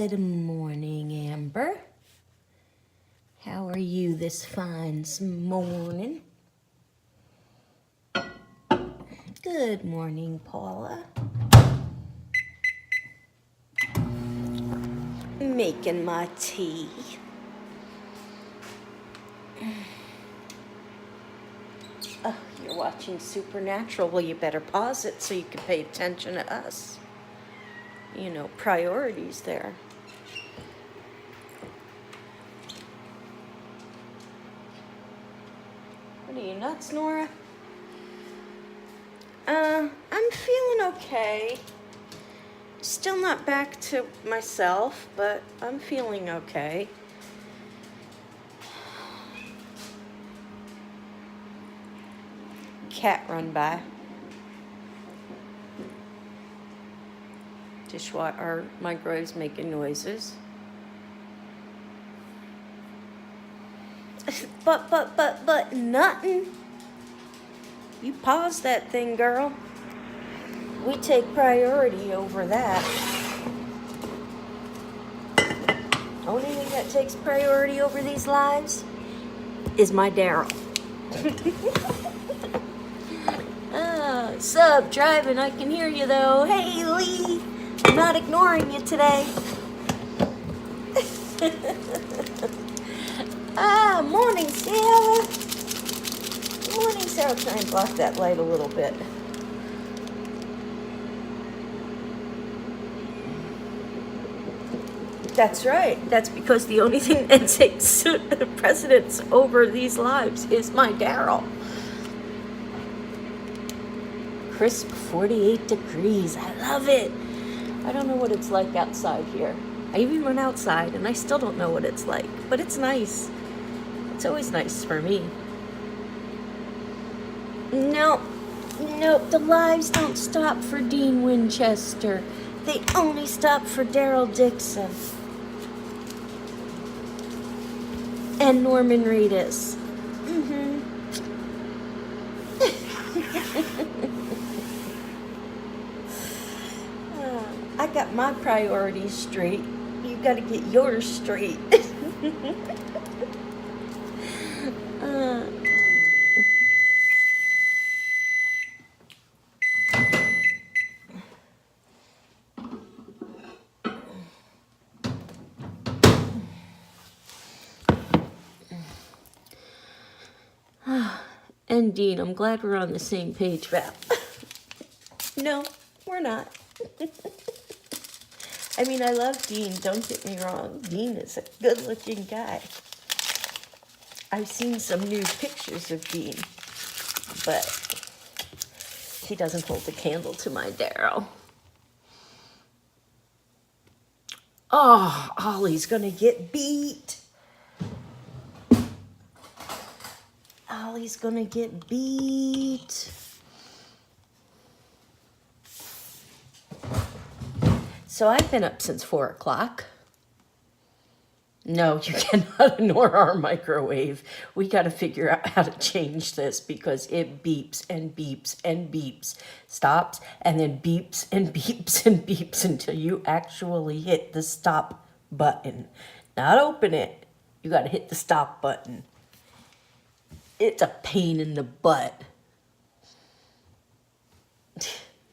Good morning, Amber. How are you this fine morning? Good morning, Paula. Making my tea. Oh, you're watching Supernatural. Well, you better pause it so you can pay attention to us. You know, priorities there. What are you, nuts, Nora? I'm feeling okay. Still not back to myself, but I'm feeling okay. Cat run by. Dishwasher, or microwave's making noises. But nothing. You pause that thing, girl. We take priority over that. Only thing that takes priority over these lives is my Daryl. Sup, driving, I can hear you though. Hey, Lee, I'm not ignoring you today. Morning, Sarah. Morning, Sarah. I'll try and block that light a little bit. That's right. That's because the only thing that takes precedence over these lives is my Daryl. Crisp 48 degrees. I love it. I don't know what it's like outside here. I even went outside and I still don't know what it's like, but it's nice. It's always nice for me. No, the lives don't stop for Dean Winchester. They only stop for Daryl Dixon. And Norman Reedus. I got my priorities straight. You got to get yours straight. And Dean, I'm glad we're on the same page, Val. No, we're not. I mean, I love Dean, don't get me wrong. Dean is a good-looking guy. I've seen some new pictures of Dean, but he doesn't hold a candle to my Daryl. Oh, Ollie's gonna get beat. Ollie's gonna get beat. So I've been up since 4 o'clock. No, you cannot ignore our microwave. We got to figure out how to change this because it beeps and beeps and beeps, stops, and then beeps and beeps and beeps until you actually hit the stop button. Not open it. You got to hit the stop button. It's a pain in the butt.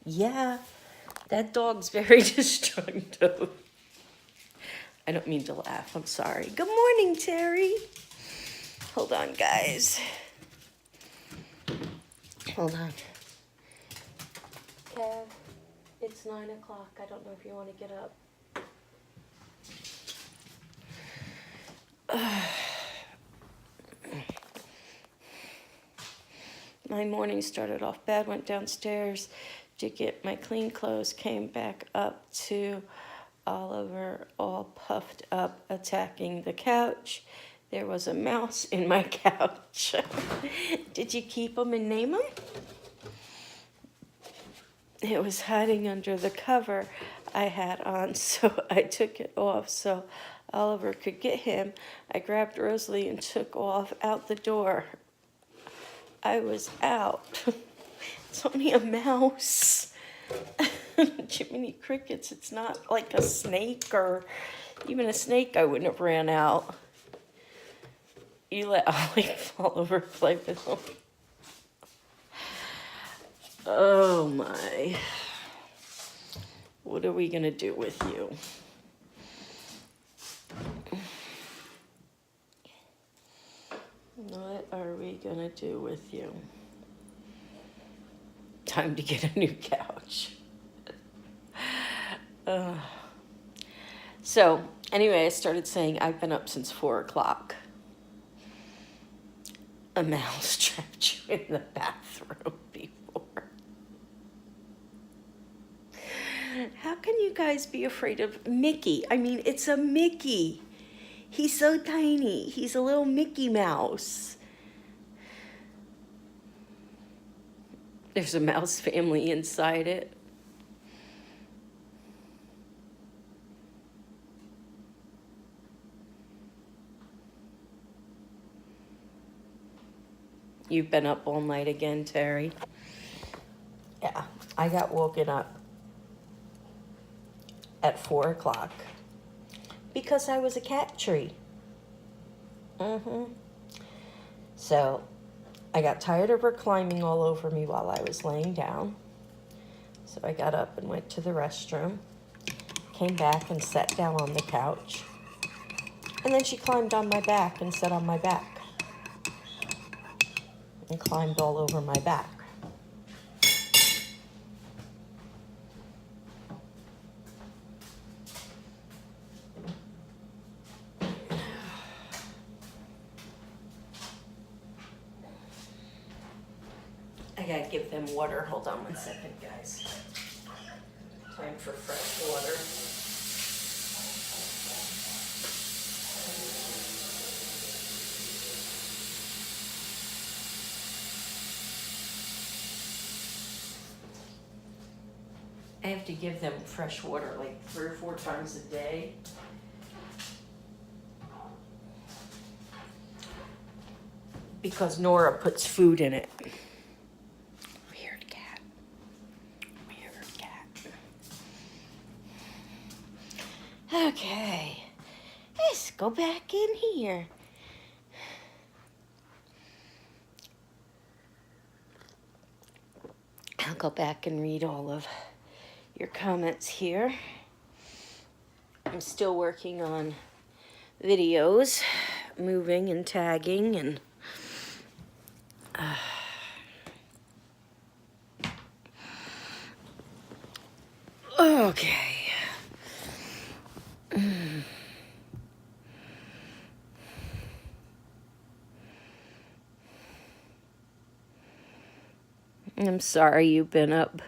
Yeah, that dog's very destructive. I don't mean to laugh. I'm sorry. Good morning, Terry. Hold on, guys. Hold on. Kev, it's 9 o'clock. I don't know if you want to get up. My morning started off bad. Went downstairs to get my clean clothes. Came back up to Oliver all puffed up attacking the couch. There was a mouse in my couch. Did you keep him and name him? It was hiding under the cover I had on, so I took it off so Oliver could get him. I grabbed Rosalie and took off out the door. I was out. It's only a mouse. Jiminy Crickets, it's not like a snake or Even a snake I wouldn't have ran out. You let Ollie fall over and play with him. Oh my. What are we gonna do with you? What are we gonna do with you? Time to get a new couch. So, anyway, I started saying I've been up since 4 o'clock. A mouse trapped you in the bathroom before. How can you guys be afraid of Mickey? I mean, it's a Mickey. He's so tiny. He's a little Mickey Mouse. There's a mouse family inside it. You've been up all night again, Terry? Yeah, I got woken up at 4 o'clock because I was a cat tree. So I got tired of her climbing all over me while I was laying down. So I got up and went to the restroom, came back and sat down on the couch. And then she climbed on my back and sat on my back. And climbed all over my back. I gotta give them water. Hold on 1 second, guys. Time for fresh water. I have to give them fresh water like 3 or 4 times a day. Because Nora puts food in it. Weird cat. Weird cat. Okay. Let's go back in here. I'll go back and read all of your comments here. I'm still working on videos, moving and tagging and okay. I'm sorry you've been up.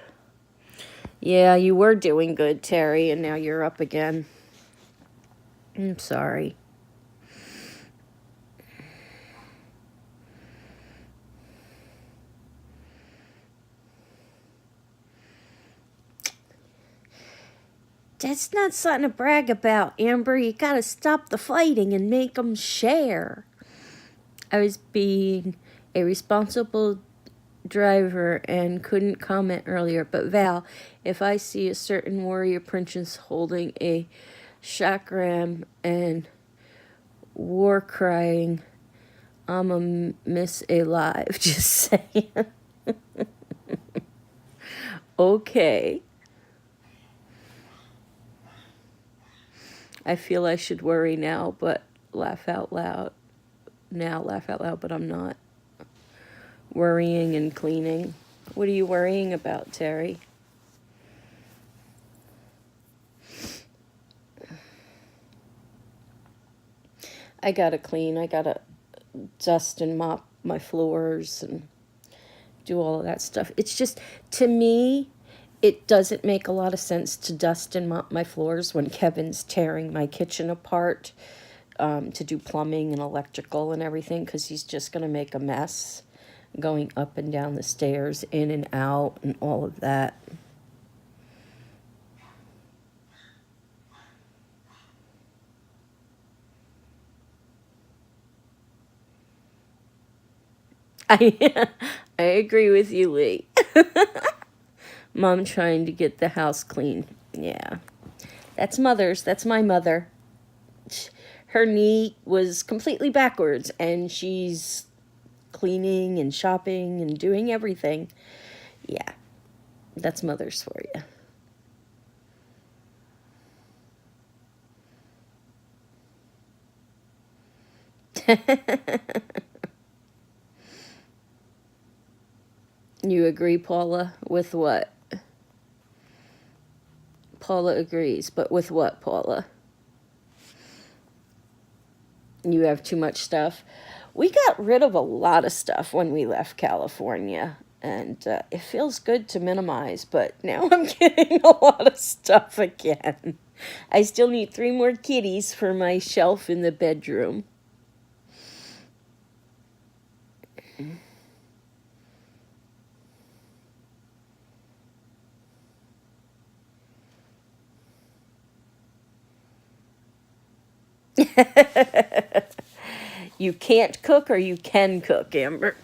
Yeah, you were doing good, Terry, and now you're up again. I'm sorry. That's not something to brag about, Amber. You gotta stop the fighting and make them share. I was being a responsible driver and couldn't comment earlier, but Val, if I see a certain warrior princess holding a chakram and war crying, I'ma miss a live. Just saying. Okay. I feel I should worry now, but laugh out loud. Now laugh out loud, but I'm not. Worrying and cleaning. What are you worrying about, Terry? I gotta clean. I gotta dust and mop my floors and do all of that stuff. It's just, to me, it doesn't make a lot of sense to dust and mop my floors when Kevin's tearing my kitchen apart to do plumbing and electrical and everything, because he's just going to make a mess going up and down the stairs, in and out, and all of that. I agree with you, Lee. Mom trying to get the house clean. Yeah. That's mother's. That's my mother. her knee was completely backwards, and she's cleaning and shopping and doing everything. Yeah, that's mothers for you. You agree, Paula, with what? Paula agrees, but with what, Paula? You have too much stuff. We got rid of a lot of stuff when we left California, and it feels good to minimize, but now I'm getting a lot of stuff again. I still need 3 more kitties for my shelf in the bedroom. You can't cook or you can cook, Amber?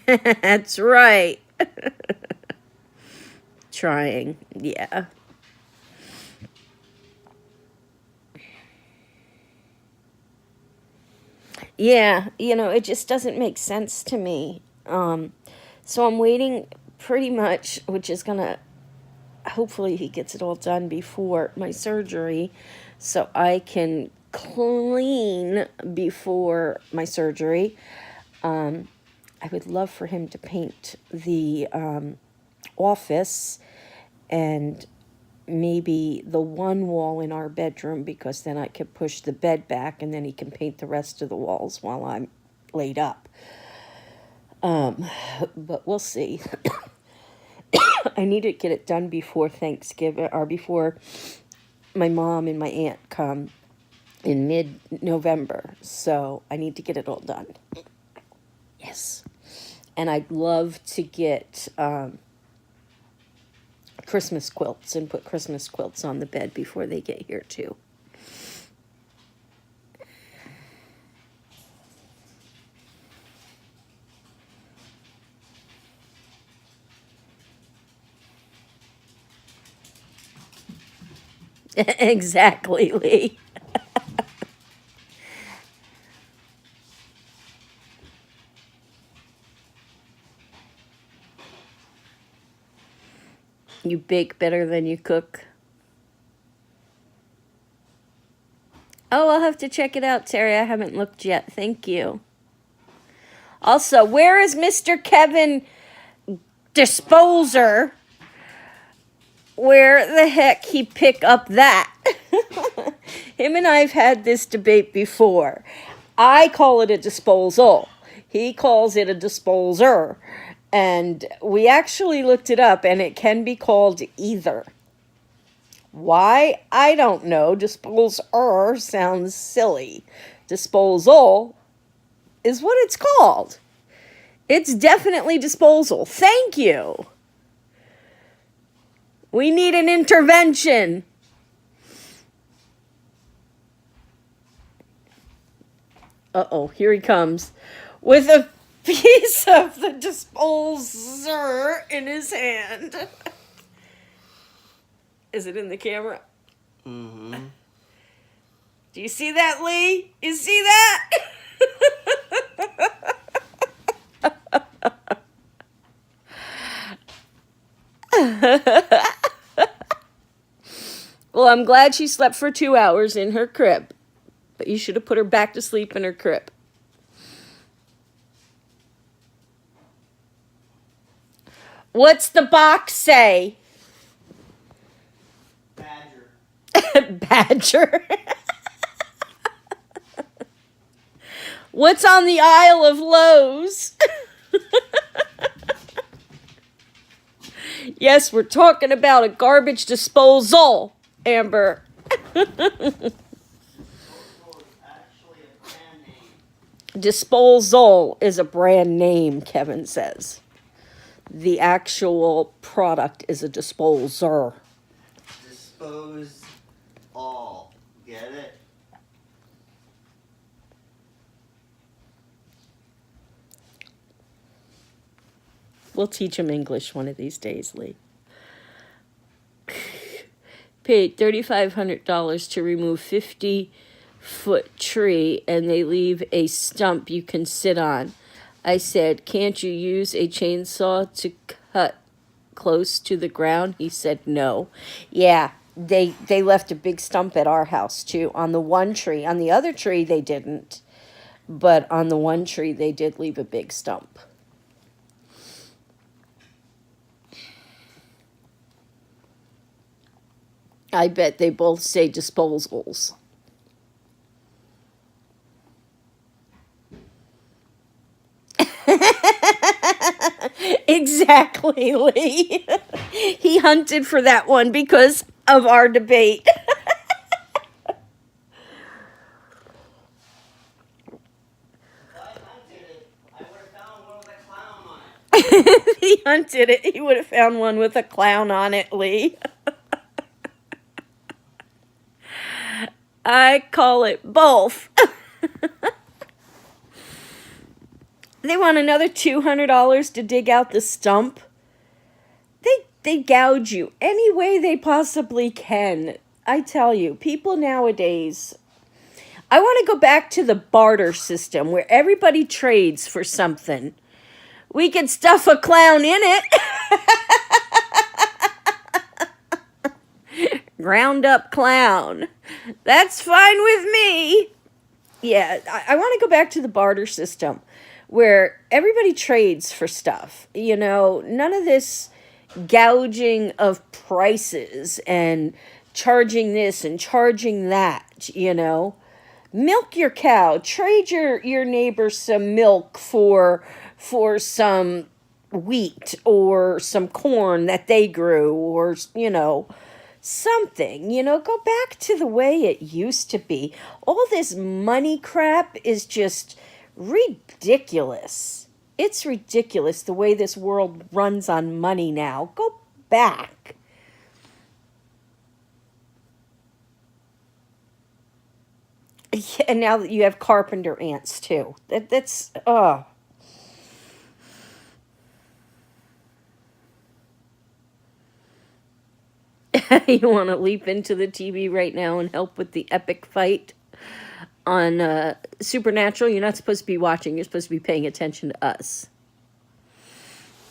That's right. Trying, yeah. Yeah, it just doesn't make sense to me. So I'm waiting pretty much, which is gonna, hopefully he gets it all done before my surgery, so I can clean before my surgery. I would love for him to paint the office and maybe the one wall in our bedroom, because then I could push the bed back and then he can paint the rest of the walls while I'm laid up. But we'll see. I need to get it done before Thanksgiving, or before my mom and my aunt come in mid-November. So I need to get it all done. Yes. And I'd love to get Christmas quilts and put Christmas quilts on the bed before they get here too. Exactly, Lee. You bake better than you cook. Oh, I'll have to check it out, Terry. I haven't looked yet. Thank you. Also, where is Mr. Kevin Disposer? Where the heck he pick up that? Him and I've had this debate before. I call it a disposal. He calls it a disposer. And we actually looked it up, and it can be called either. Why? I don't know. Disposer sounds silly. Disposal is what it's called. It's definitely disposal. Thank you. We need an intervention. Uh-oh, here he comes with a piece of the disposer in his hand. Is it in the camera? Mm-hmm. Do you see that, Lee? You see that? Well, I'm glad she slept for 2 hours in her crib. But you should have put her back to sleep in her crib. What's the box say? Badger. Badger. What's on the aisle of Lowe's? Yes, we're talking about a garbage disposal, Amber. Disposal is a brand name, Kevin says. The actual product is a disposer. Dispose all. Get it? We'll teach him English one of these days, Lee. Paid $3,500 to remove 50-foot tree, and they leave a stump you can sit on. I said, can't you use a chainsaw to cut close to the ground? He said, no. Yeah, they left a big stump at our house, too, on the one tree. On the other tree, they didn't. But on the one tree, they did leave a big stump. I bet they both say disposals. Exactly, Lee. He hunted for that one because of our debate. If he hunted it, he would have found one with a clown on it, Lee. I call it both. They want another $200 to dig out the stump. They gouge you any way they possibly can. I tell you, people nowadays. I want to go back to the barter system where everybody trades for something. We could stuff a clown in it. Ground up clown. That's fine with me. Yeah, I want to go back to the barter system where everybody trades for stuff. You know, none of this gouging of prices and charging this and charging that, you know. Milk your cow. Trade your neighbor some milk for some wheat or some corn that they grew, or, you know, something. You know, go back to the way it used to be. All this money crap is just ridiculous. It's ridiculous the way this world runs on money now. Go back. Yeah, and now that you have carpenter ants too. That's You want to leap into the TV right now and help with the epic fight on Supernatural? You're not supposed to be watching. You're supposed to be paying attention to us.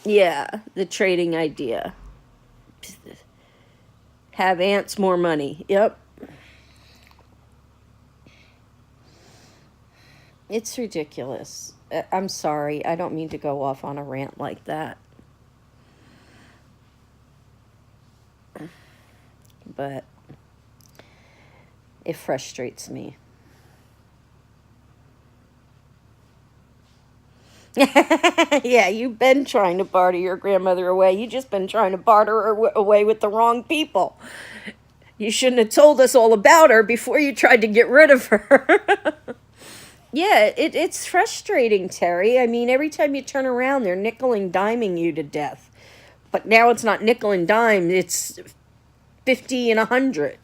Yeah, the trading idea. Have ants more money. Yep. It's ridiculous. I'm sorry. I don't mean to go off on a rant like that. But it frustrates me. Yeah, you've been trying to barter your grandmother away. You just been trying to barter her away with the wrong people. You shouldn't have told us all about her before you tried to get rid of her. Yeah, it's frustrating, Terry. I mean, every time you turn around, they're nickel and diming you to death. But now it's not nickel and dime, it's 50 and 100.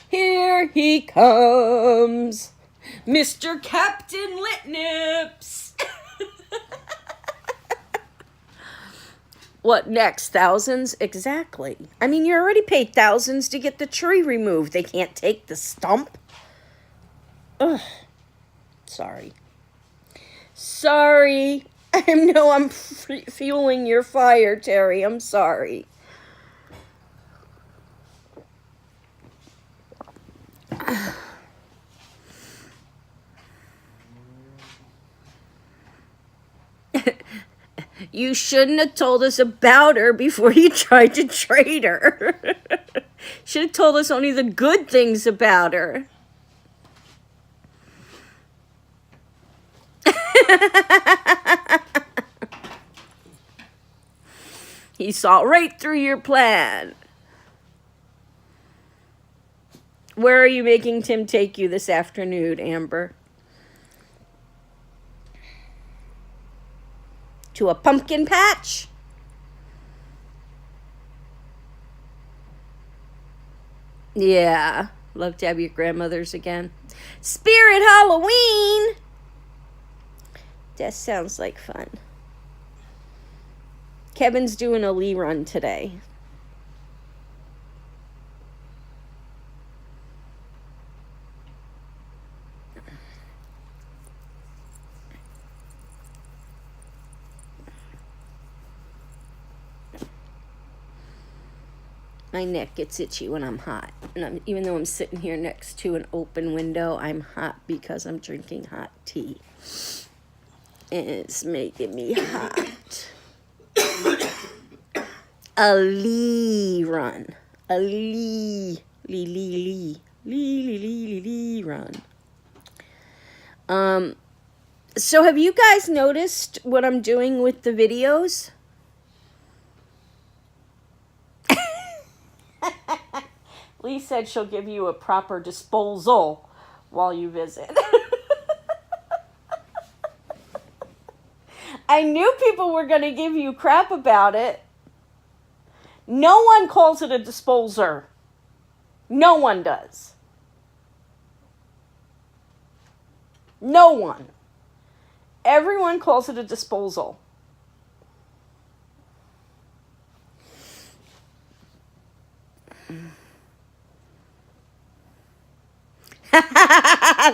Here he comes, Mr. Captain Litnips. What next? Thousands? Exactly. I mean, you already paid thousands to get the tree removed. They can't take the stump. Ugh. Sorry. Sorry. I know I'm fueling your fire, Terry. I'm sorry. You shouldn't have told us about her before you tried to trade her. Should have told us only the good things about her. He saw right through your plan. Where are you making Tim take you this afternoon, Amber? To a pumpkin patch? Yeah, Love to have your grandmothers again. Spirit Halloween! That sounds like fun. Kevin's doing a Lee run today. My neck gets itchy when I'm hot. And even though I'm sitting here next to an open window, I'm hot because I'm drinking hot tea. And it's making me hot. A Lee run. A Lee run. So have you guys noticed what I'm doing with the videos? Lee said she'll give you a proper disposal while you visit. I knew people were going to give you crap about it. No one calls it a disposer. No one does. No one. Everyone calls it a disposal.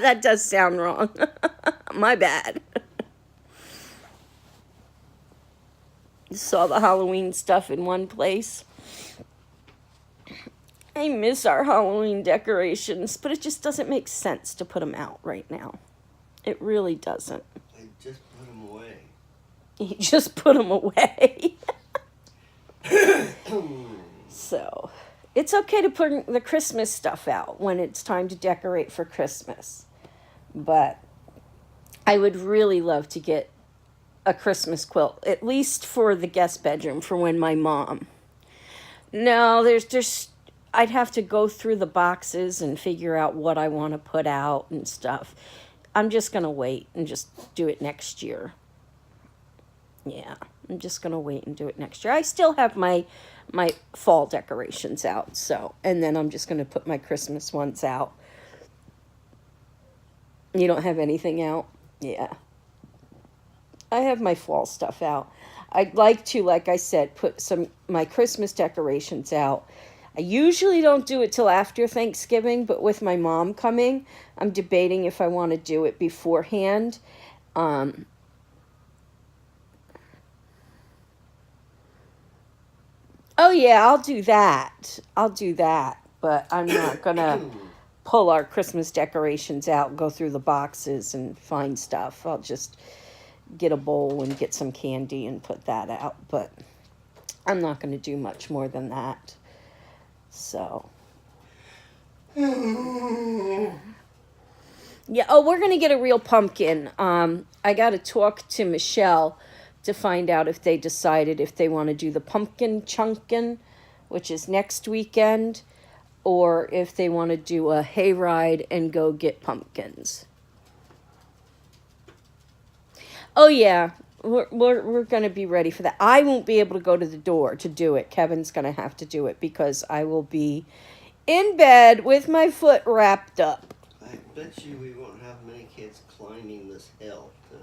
That does sound wrong. My bad. Saw the Halloween stuff in one place. I miss our Halloween decorations, but it just doesn't make sense to put them out right now. It really doesn't. I just put them away. You just put them away. So, it's okay to put the Christmas stuff out when it's time to decorate for Christmas. But I would really love to get a Christmas quilt, at least for the guest bedroom, for when my mom. No, I'd have to go through the boxes and figure out what I want to put out and stuff. I'm just going to wait and just do it next year. Yeah, I'm just going to wait and do it next year. I still have my fall decorations out, so, and then I'm just going to put my Christmas ones out. You don't have anything out? Yeah. I have my fall stuff out. I'd like to, like I said, put my Christmas decorations out. I usually don't do it till after Thanksgiving, but with my mom coming, I'm debating if I want to do it beforehand. Oh yeah, I'll do that. But I'm not going to pull our Christmas decorations out and go through the boxes and find stuff. I'll just get a bowl and get some candy and put that out, but I'm not going to do much more than that. So yeah, we're going to get a real pumpkin. I got to talk to Michelle to find out if they decided if they want to do the pumpkin chunkin', which is next weekend, or if they want to do a hayride and go get pumpkins. Oh yeah, we're going to be ready for that. I won't be able to go to the door to do it. Kevin's going to have to do it because I will be in bed with my foot wrapped up. I bet you we won't have many kids climbing this hill to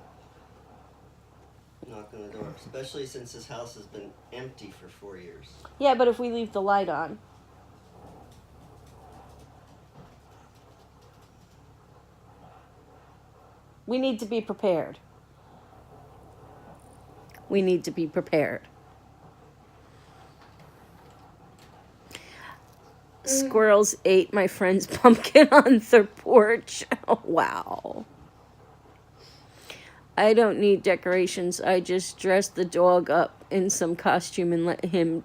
knock on the door, especially since this house has been empty for 4 years. Yeah, but if we leave the light on. We need to be prepared. We need to be prepared. Squirrels ate my friend's pumpkin on their porch. Oh, wow. I don't need decorations. I just dress the dog up in some costume and let him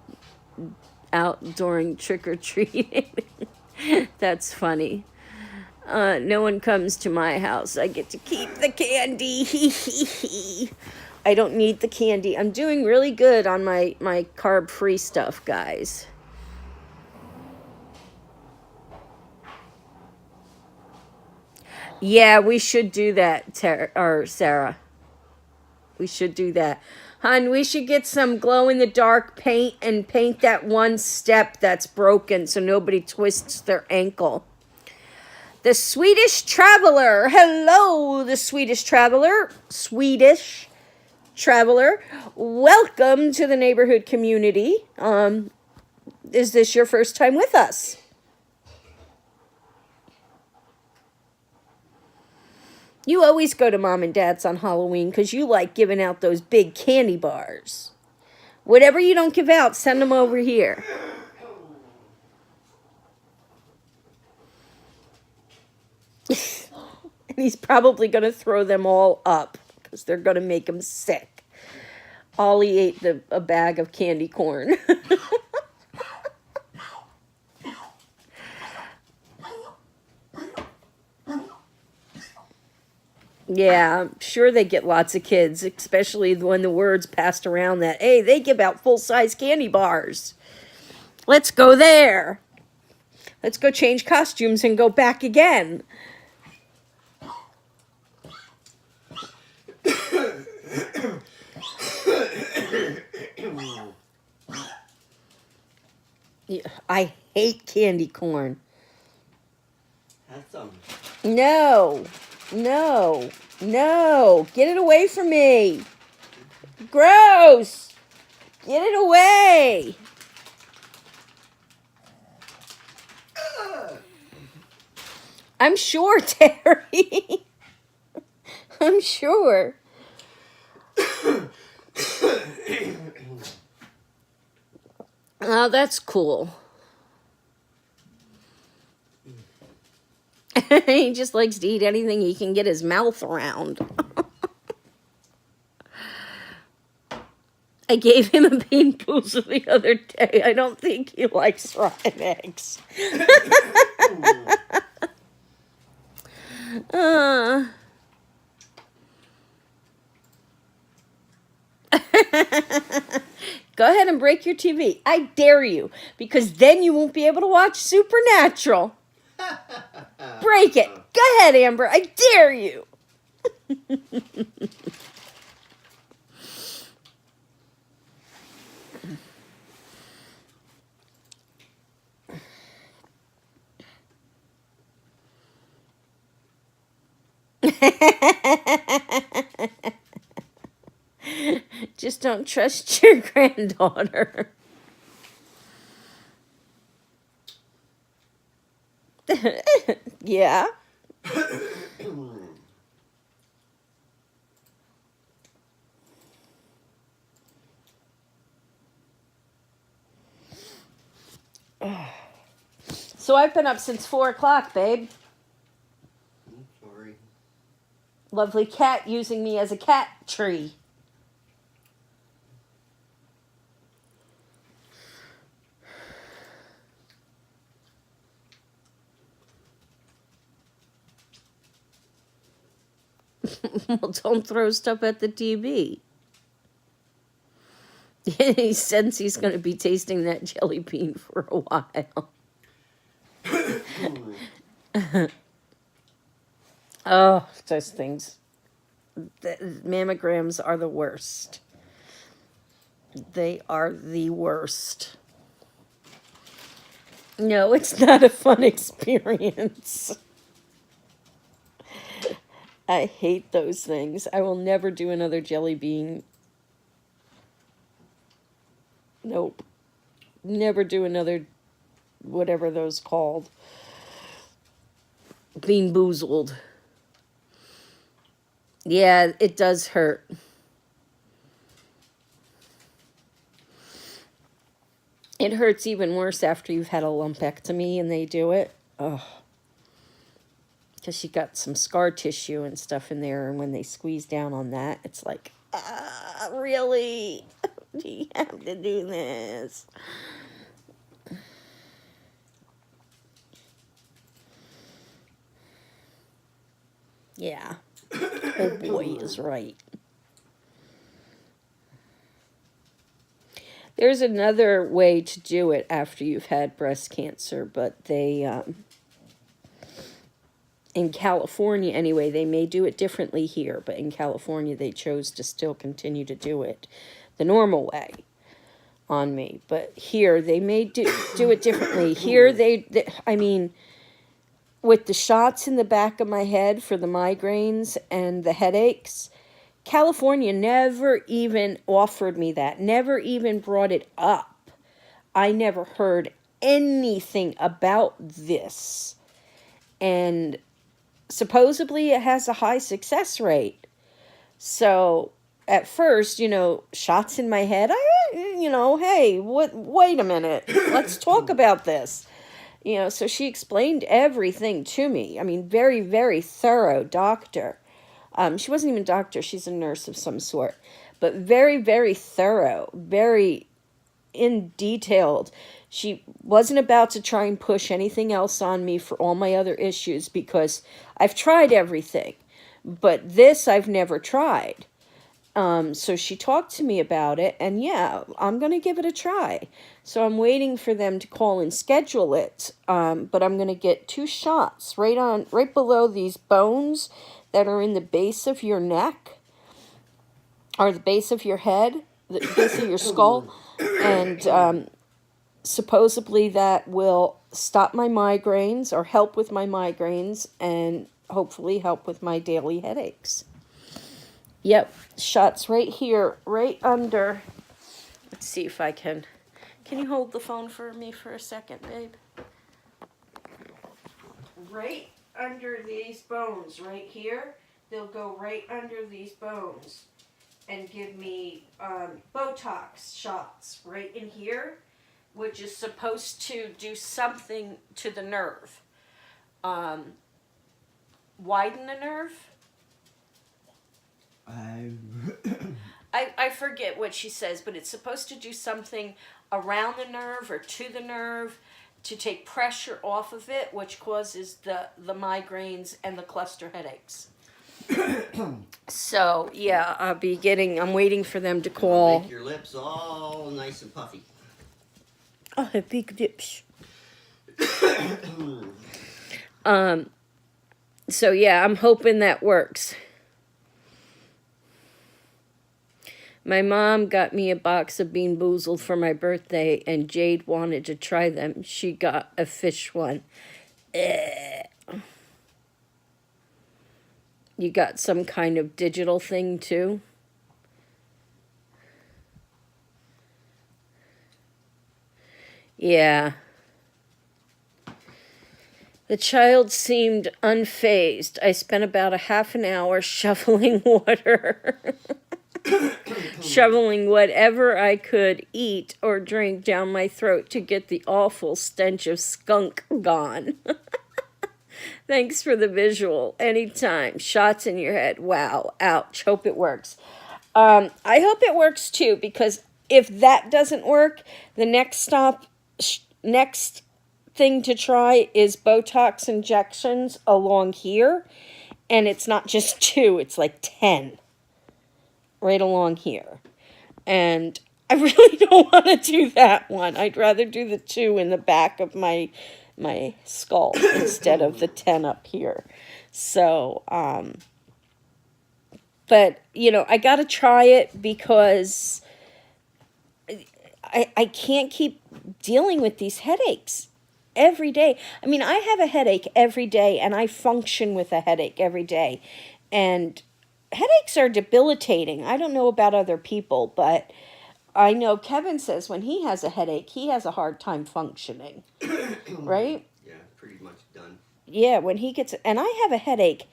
out during trick-or-treating. That's funny. No one comes to my house. I get to keep the candy. I don't need the candy. I'm doing really good on my carb-free stuff, guys. Yeah, we should do that, Sarah. We should do that. Hon, we should get some glow-in-the-dark paint and paint that one step that's broken so nobody twists their ankle. The Swedish Traveler. Hello, the Swedish Traveler. Swedish Traveler. Welcome to the neighborhood community. Is this your first time with us? You always go to Mom and Dad's on Halloween because you like giving out those big candy bars. Whatever you don't give out, send them over here. And he's probably going to throw them all up because they're going to make him sick. Ollie ate a bag of candy corn. Yeah, I'm sure they get lots of kids, especially when the word's passed around that, hey, they give out full-size candy bars. Let's go there. Let's go change costumes and go back again. I hate candy corn. Have some. No. No. No. Get it away from me. Gross. Get it away. I'm sure, Terry. I'm sure. Oh, that's cool. He just likes to eat anything he can get his mouth around. I gave him a bean boozle the other day. I don't think he likes rotten eggs. Go ahead and break your TV. I dare you, because then you won't be able to watch Supernatural. Break it. Go ahead, Amber. I dare you. Just don't trust your granddaughter. Yeah. So I've been up since 4 o'clock, babe. I'm sorry. Lovely cat using me as a cat tree. Well, don't throw stuff at the TV. He says he's going to be tasting that jelly bean for a while. Oh, those things. The mammograms are the worst. They are the worst. No, it's not a fun experience. I hate those things. I will never do another jelly bean. Nope. Never do another, whatever those called. Bean boozled. Yeah, it does hurt. It hurts even worse after you've had a lumpectomy and they do it. Oh. Because you got some scar tissue and stuff in there, and when they squeeze down on that, it's like, really? Do you have to do this? Yeah. Oh boy is right. There's another way to do it after you've had breast cancer, but they, in California anyway, they may do it differently here, but in California they chose to still continue to do it the normal way on me. But here they may do it differently. Here I mean, with the shots in the back of my head for the migraines and the headaches, California never even offered me that, never even brought it up. I never heard anything about this. And supposedly it has a high success rate. So at first, shots in my head, hey, wait a minute. Let's talk about this. So she explained everything to me. I mean, very, very thorough doctor. She wasn't even a doctor, she's a nurse of some sort. But very, very thorough, very in detailed. She wasn't about to try and push anything else on me for all my other issues because I've tried everything. But this I've never tried. So she talked to me about it, and yeah, I'm going to give it a try. So I'm waiting for them to call and schedule it. But I'm going to get 2 shots right below these bones that are in the base of your neck, or the base of your head, the base of your skull. And supposedly that will stop my migraines or help with my migraines and hopefully help with my daily headaches. Yep, shots right here, right under. Let's see if I can. Can you hold the phone for me for a second, babe? Right under these bones, right here. They'll go right under these bones and give me Botox shots right in here, which is supposed to do something to the nerve. Widen the nerve? I forget what she says, but it's supposed to do something around the nerve or to the nerve to take pressure off of it, which causes the migraines and the cluster headaches. So, yeah, I'm waiting for them to call. Make your lips all nice and puffy. I have big lips. So, yeah, I'm hoping that works. My mom got me a box of Bean Boozled for my birthday, and Jade wanted to try them. She got a fish one. You got some kind of digital thing, too? Yeah. The child seemed unfazed. I spent about a half an hour shoveling water. Shoveling whatever I could eat or drink down my throat to get the awful stench of skunk gone. Thanks for the visual. Anytime. Shots in your head. Wow. Ouch. Hope it works. I hope it works too, because if that doesn't work, the next thing to try is Botox injections along here. And it's not just 2, it's like 10. Right along here. And I really don't want to do that one. I'd rather do the 2 in the back of my skull instead of the 10 up here. So, but, I got to try it because I can't keep dealing with these headaches every day. I mean, I have a headache every day, and I function with a headache every day. And headaches are debilitating. I don't know about other people, but I know Kevin says when he has a headache, he has a hard time functioning. Right? Yeah, pretty much done. Yeah, when he gets... And I have a headache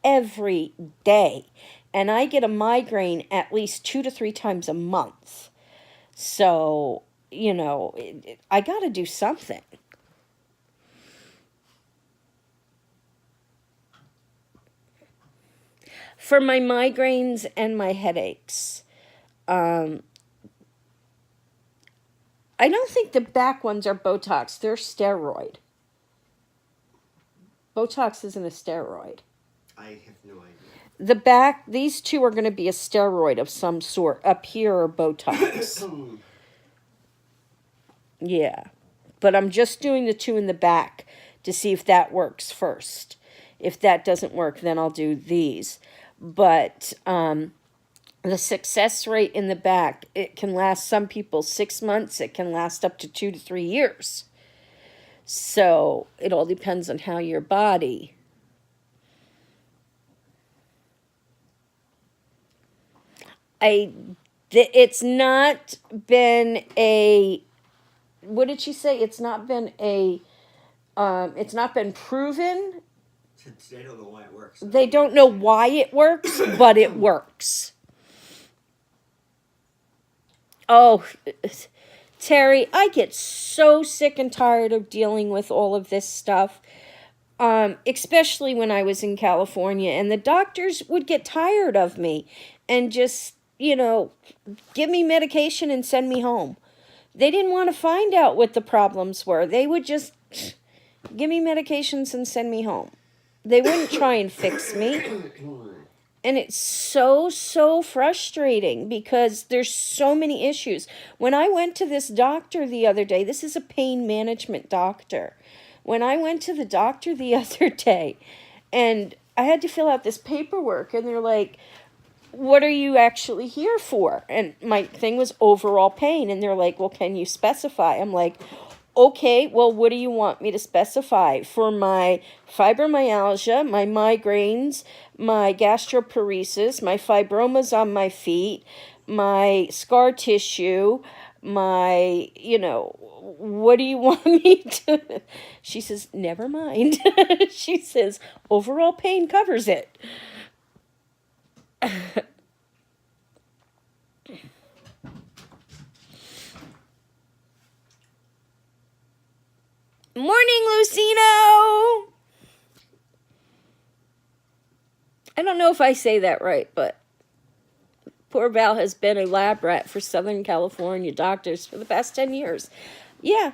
every day. And I get a migraine at least 2 to 3 times a month. So, I got to do something. For my migraines and my headaches, I don't think the back ones are Botox. They're steroid. Botox isn't a steroid. I have no idea. The back, these 2 are going to be a steroid of some sort. Up here are Botox. Yeah. But I'm just doing the 2 in the back to see if that works first. If that doesn't work, then I'll do these. But the success rate in the back, it can last some people 6 months. It can last up to 2 to 3 years. So it all depends on how your body. It's not been a, what did she say? It's not been proven. They don't know why it works. They don't know why it works, but it works. Oh, Terry, I get so sick and tired of dealing with all of this stuff, especially when I was in California, and the doctors would get tired of me and just, give me medication and send me home. They didn't want to find out what the problems were. They would just give me medications and send me home. They wouldn't try and fix me. And it's so, so frustrating because there's so many issues. When I went to this doctor the other day, this is a pain management doctor. When I went to the doctor the other day, and I had to fill out this paperwork, and they're like, what are you actually here for? And my thing was overall pain. And they're like, well, can you specify? I'm like, okay, well, what do you want me to specify? For my fibromyalgia, my migraines, my gastroparesis, my fibromas on my feet, my scar tissue, my, what do you want me to? She says, never mind. She says, overall pain covers it. Morning, Lucino! I don't know if I say that right, but poor Val has been a lab rat for Southern California doctors for the past 10 years. Yeah.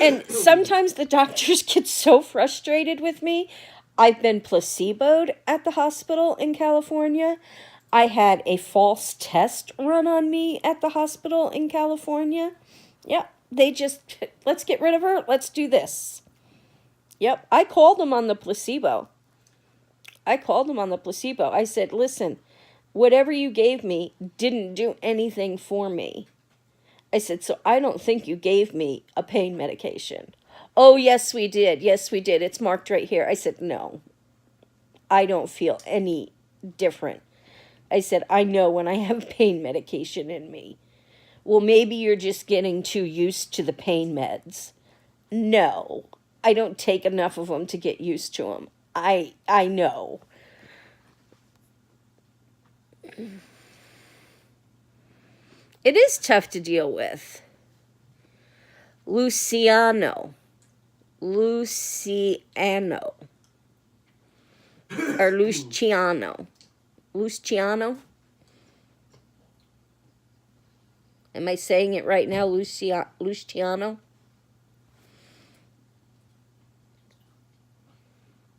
And sometimes the doctors get so frustrated with me. I've been placeboed at the hospital in California. I had a false test run on me at the hospital in California. Yeah, they just, let's get rid of her. Let's do this. Yep, I called them on the placebo. I said, listen, whatever you gave me didn't do anything for me. I said, so I don't think you gave me a pain medication. Oh, yes, we did. Yes, we did. It's marked right here. I said, no, I don't feel any different. I said, I know when I have pain medication in me. Well, maybe you're just getting too used to the pain meds. No, I don't take enough of them to get used to them. I know. It is tough to deal with. Luciano. Or Luciano. Luciano? Am I saying it right now, Luciano?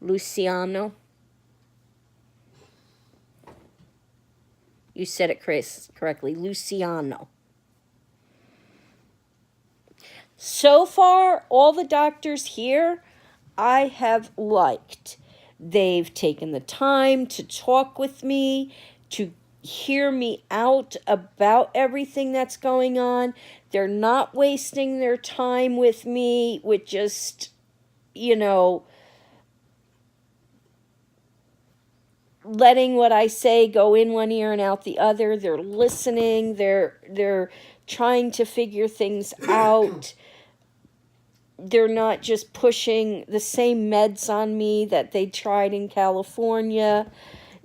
Luciano? You said it correctly. Luciano. So far, all the doctors here I have liked. They've taken the time to talk with me, to hear me out about everything that's going on. They're not wasting their time with me with just, letting what I say go in one ear and out the other. They're listening. They're trying to figure things out. They're not just pushing the same meds on me that they tried in California.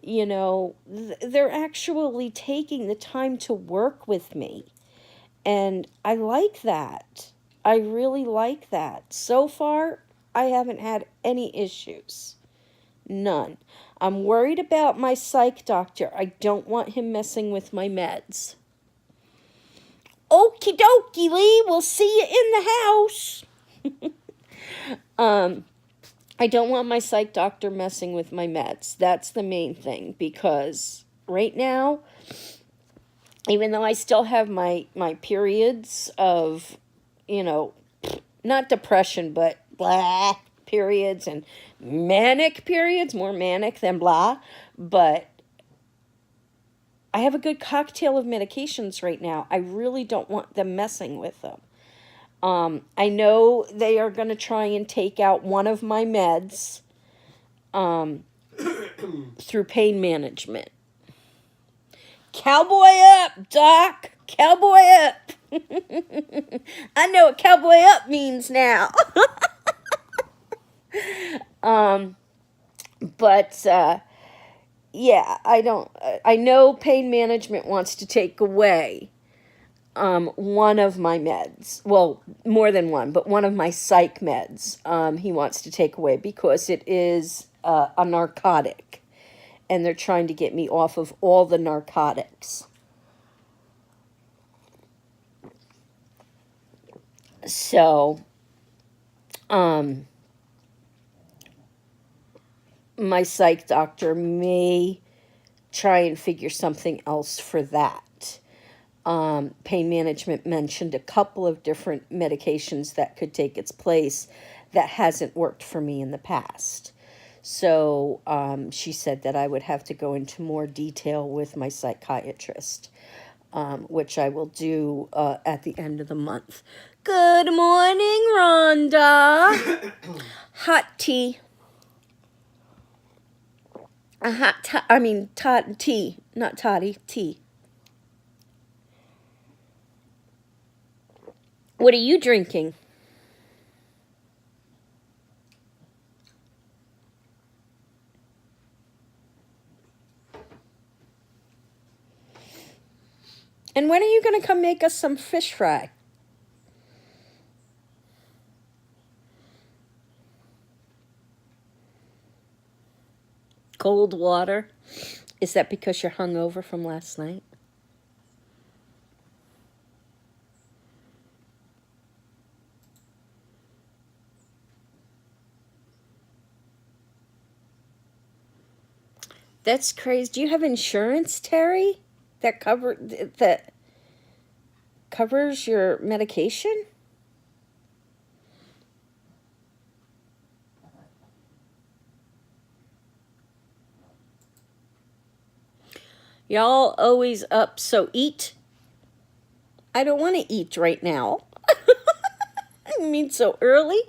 They're actually taking the time to work with me. And I like that. I really like that. So far, I haven't had any issues. None. I'm worried about my psych doctor. I don't want him messing with my meds. Okie dokie, Lee. We'll see you in the house. I don't want my psych doctor messing with my meds. That's the main thing, because right now, even though I still have my periods of, not depression, but blah periods and manic periods, more manic than blah, but I have a good cocktail of medications right now. I really don't want them messing with them. I know they are going to try and take out one of my meds through pain management. Cowboy up, Doc! Cowboy up! I know what cowboy up means now. But yeah, I know pain management wants to take away one of my meds. Well, more than one, but one of my psych meds he wants to take away because it is a narcotic. And they're trying to get me off of all the narcotics. So, my psych doctor may try and figure something else for that. Pain management mentioned a couple of different medications that could take its place that hasn't worked for me in the past. So she said that I would have to go into more detail with my psychiatrist, which I will do at the end of the month. Good morning, Rhonda. Hot tea. Tea, not toddy, tea. What are you drinking? And when are you going to come make us some fish fry? Cold water? Is that because you're hungover from last night? That's crazy. Do you have insurance, Terry? That covers your medication? Y'all always up, so eat. I don't want to eat right now. I mean, so early.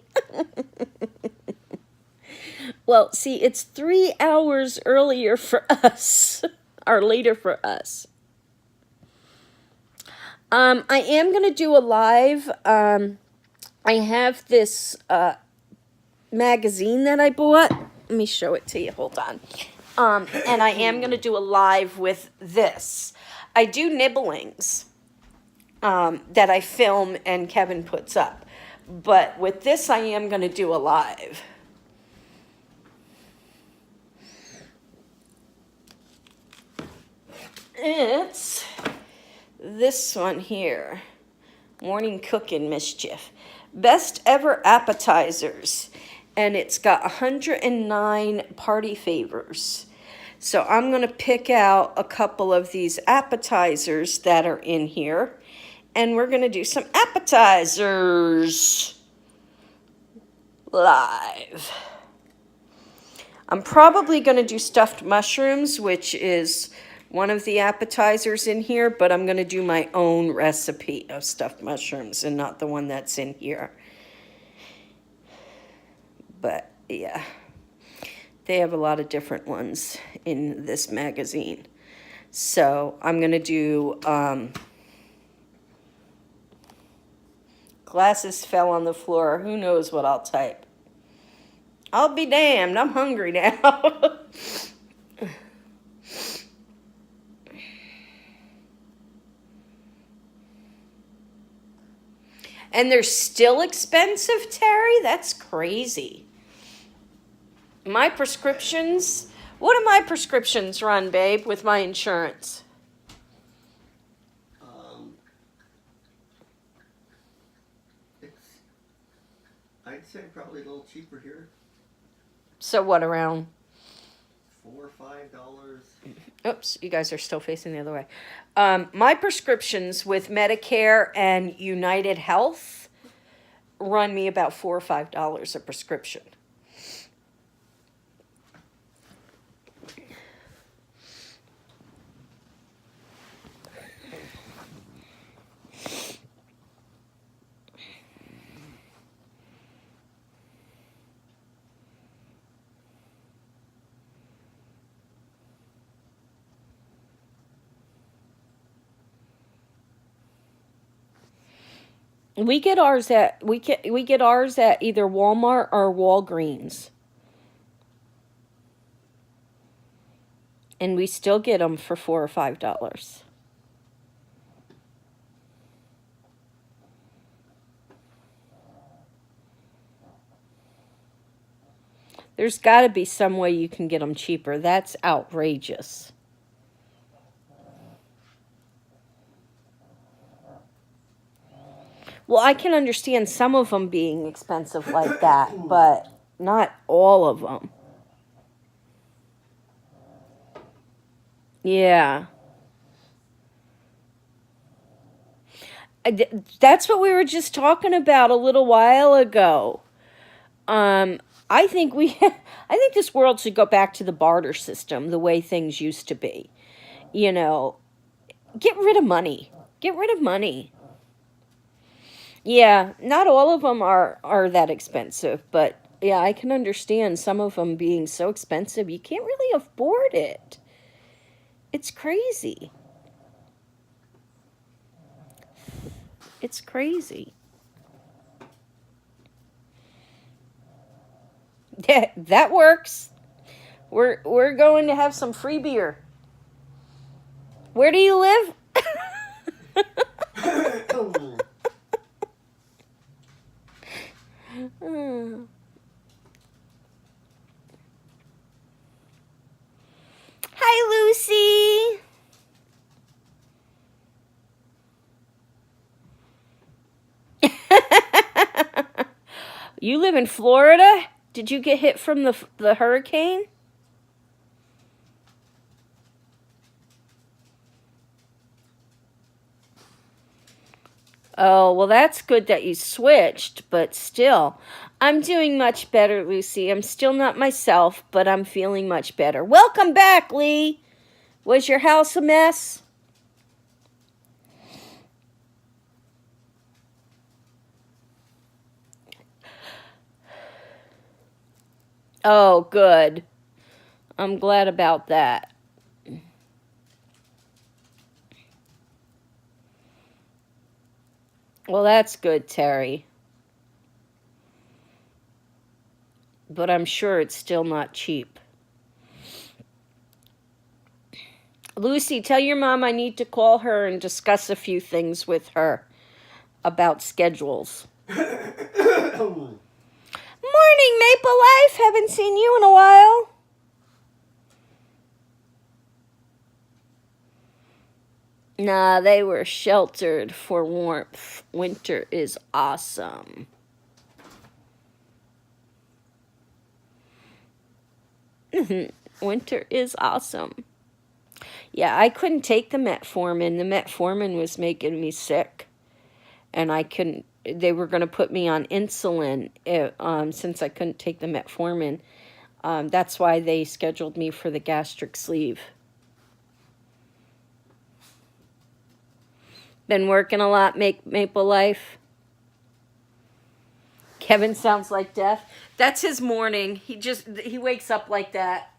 Well, see, it's 3 hours earlier for us, or later for us. I am going to do a live. I have this magazine that I bought. Let me show it to you. Hold on. And I am going to do a live with this. I do nibblings that I film and Kevin puts up. But with this, I am going to do a live. It's this one here. Morning Cooking Mischief. Best ever appetizers. And it's got 109 party favors. So I'm going to pick out a couple of these appetizers that are in here. And we're going to do some appetizers live. I'm probably going to do stuffed mushrooms, which is one of the appetizers in here, but I'm going to do my own recipe of stuffed mushrooms and not the one that's in here. But yeah, they have a lot of different ones in this magazine. So I'm going to do, glasses fell on the floor. Who knows what I'll type? I'll be damned. I'm hungry now. And they're still expensive, Terry? That's crazy. My prescriptions, what do my prescriptions run, babe, with my insurance? I'd say probably a little cheaper here. So what, around? $4 or $5. Oops, you guys are still facing the other way. My prescriptions with Medicare and United Health run me about $4 or $5 a prescription. We get ours at we get ours at either Walmart or Walgreens. And we still get them for $4 or $5. There's got to be some way you can get them cheaper. That's outrageous. Well, I can understand some of them being expensive like that, but not all of them. Yeah. That's what we were just talking about a little while ago. I think I think this world should go back to the barter system, the way things used to be. You know, get rid of money. Get rid of money. Yeah, not all of them are that expensive, but yeah, I can understand some of them being so expensive you can't really afford it. It's crazy. It's crazy. Yeah, that works. We're going to have some free beer. Where do you live? Hi, Lucy. You live in Florida? Did you get hit from the hurricane? Oh, well, that's good that you switched, but still. I'm doing much better, Lucy. I'm still not myself, but I'm feeling much better. Welcome back, Lee. Was your house a mess? Oh, good. I'm glad about that. Well, that's good, Terry. But I'm sure it's still not cheap. Lucy, tell your mom I need to call her and discuss a few things with her about schedules. Morning, Maple Life. Haven't seen you in a while. Nah, they were sheltered for warmth. Winter is awesome. Winter is awesome. Yeah, I couldn't take the metformin. The metformin was making me sick. And I couldn't, they were going to put me on insulin since I couldn't take the metformin. That's why they scheduled me for the gastric sleeve. Been working a lot, Maple Life. Kevin sounds like death. That's his morning. He wakes up like that.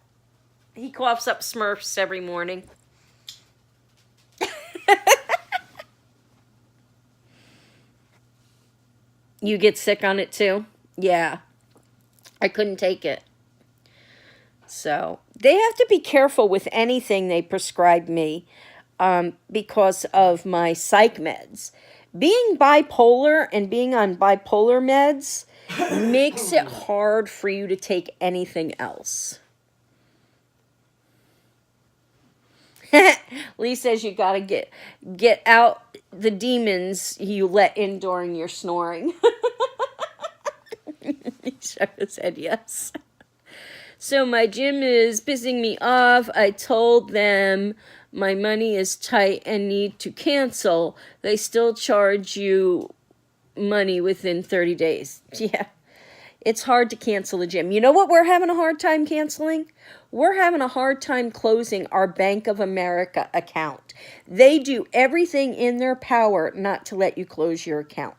He coughs up Smurfs every morning. You get sick on it too? Yeah. I couldn't take it. So, they have to be careful with anything they prescribe me because of my psych meds. Being bipolar and being on bipolar meds makes it hard for you to take anything else. Lee says you gotta get out the demons you let in during your snoring. He shook his head yes. So my gym is pissing me off. I told them my money is tight and need to cancel. They still charge you money within 30 days. Yeah. It's hard to cancel a gym. You know what we're having a hard time canceling? We're having a hard time closing our Bank of America account. They do everything in their power not to let you close your account.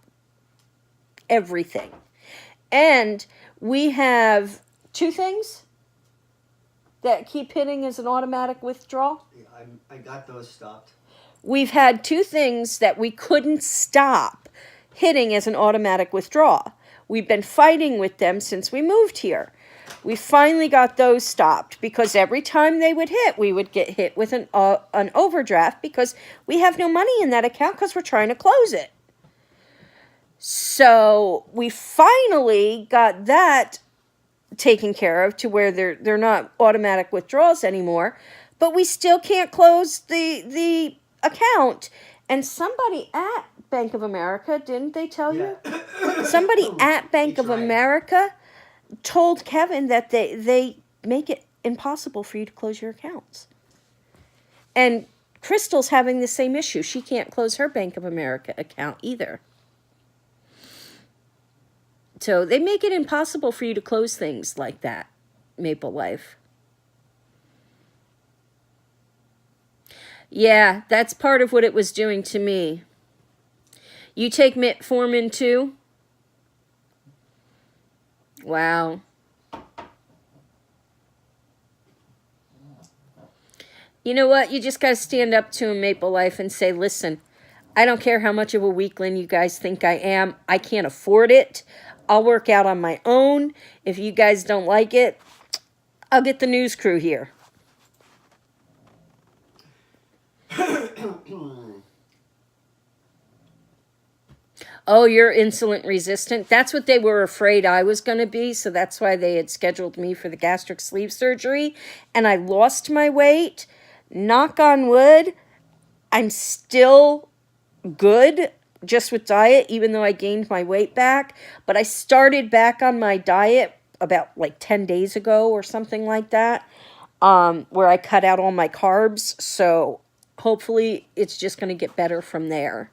Everything. And we have two things that keep hitting as an automatic withdrawal. Yeah, I got those stopped. We've had two things that we couldn't stop hitting as an automatic withdrawal. We've been fighting with them since we moved here. We finally got those stopped because every time they would hit, we would get hit with an overdraft because we have no money in that account because we're trying to close it. So we finally got that taken care of to where they're not automatic withdrawals anymore, but we still can't close the account. And somebody at Bank of America, didn't they tell you? Somebody at Bank of America told Kevin that they make it impossible for you to close your accounts. And Crystal's having the same issue. She can't close her Bank of America account either. So they make it impossible for you to close things like that, Maple Life. Yeah, that's part of what it was doing to me. You take metformin too? Wow. You know what? You just got to stand up to him, Maple Life, and say, listen, I don't care how much of a weakling you guys think I am. I can't afford it. I'll work out on my own. If you guys don't like it, I'll get the news crew here. Oh, you're insulin resistant. That's what they were afraid I was going to be, so that's why they had scheduled me for the gastric sleeve surgery. And I lost my weight. Knock on wood, I'm still good just with diet, even though I gained my weight back. But I started back on my diet about like 10 days ago or something like that, where I cut out all my carbs. So hopefully it's just going to get better from there.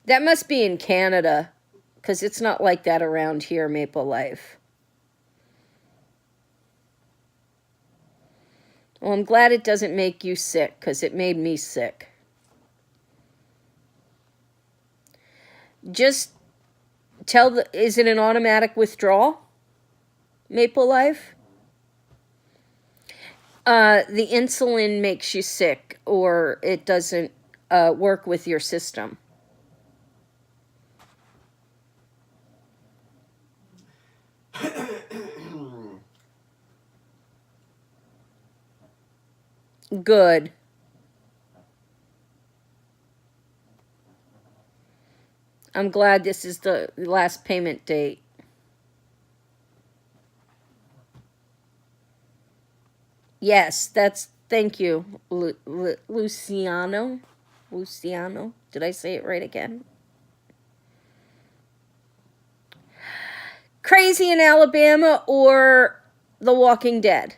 That must be in Canada, because it's not like that around here, Maple Life. Well, I'm glad it doesn't make you sick, because it made me sick. Just tell is it an automatic withdrawal, Maple Life? The insulin makes you sick, or it doesn't work with your system. Good. I'm glad this is the last payment date. Yes, thank you, Luciano. Luciano, did I say it right again? Crazy in Alabama or The Walking Dead?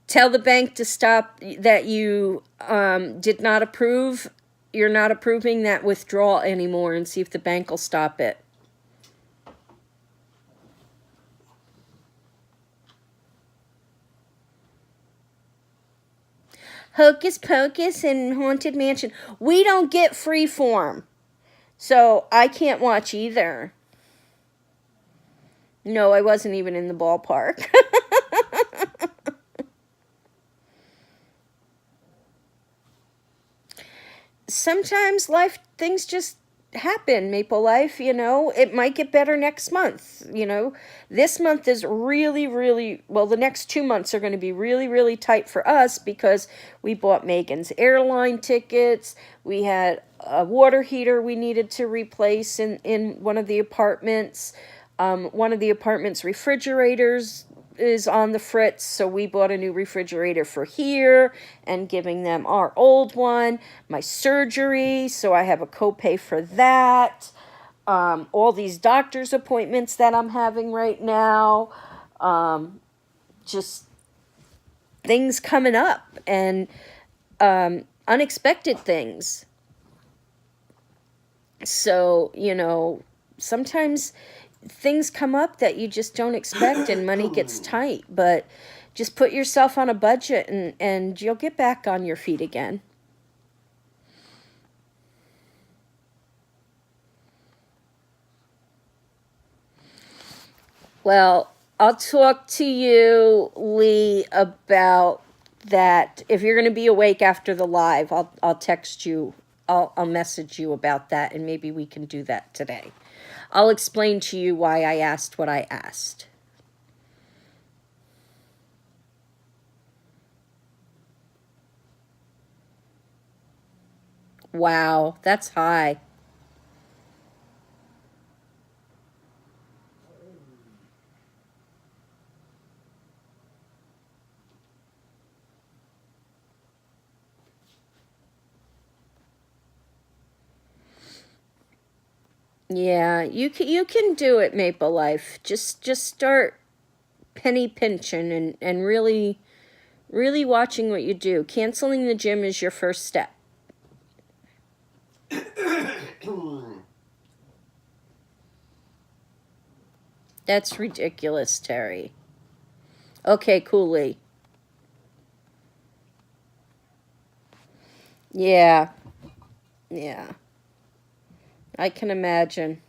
Tell the bank to stop that you did not approve. You're not approving that withdrawal anymore, and see if the bank will stop it. Hocus Pocus and Haunted Mansion. We don't get Freeform, so I can't watch either. No, I wasn't even in the ballpark. Sometimes things just happen, Maple Life, you know. It might get better next month, you know. This month is really, really, well, the next 2 months are going to be really, really tight for us because we bought Megan's airline tickets. We had a water heater we needed to replace in one of the apartments. One of the apartment's refrigerators is on the fritz, so we bought a new refrigerator for here and giving them our old one. My surgery, so I have a copay for that. All these doctor's appointments that I'm having right now. Just things coming up and unexpected things. So, you know, sometimes things come up that you just don't expect and money gets tight, but just put yourself on a budget and you'll get back on your feet again. Well, I'll talk to you, Lee, about that. If you're going to be awake after the live, I'll text you. I'll message you about that, and maybe we can do that today. I'll explain to you why I asked what I asked. Wow, that's high. Yeah, you can do it, Maple Life. Just start penny pinching and really watching what you do. Canceling the gym is your first step. That's ridiculous, Terry. Okay, Cooley. Yeah. Yeah. I can imagine.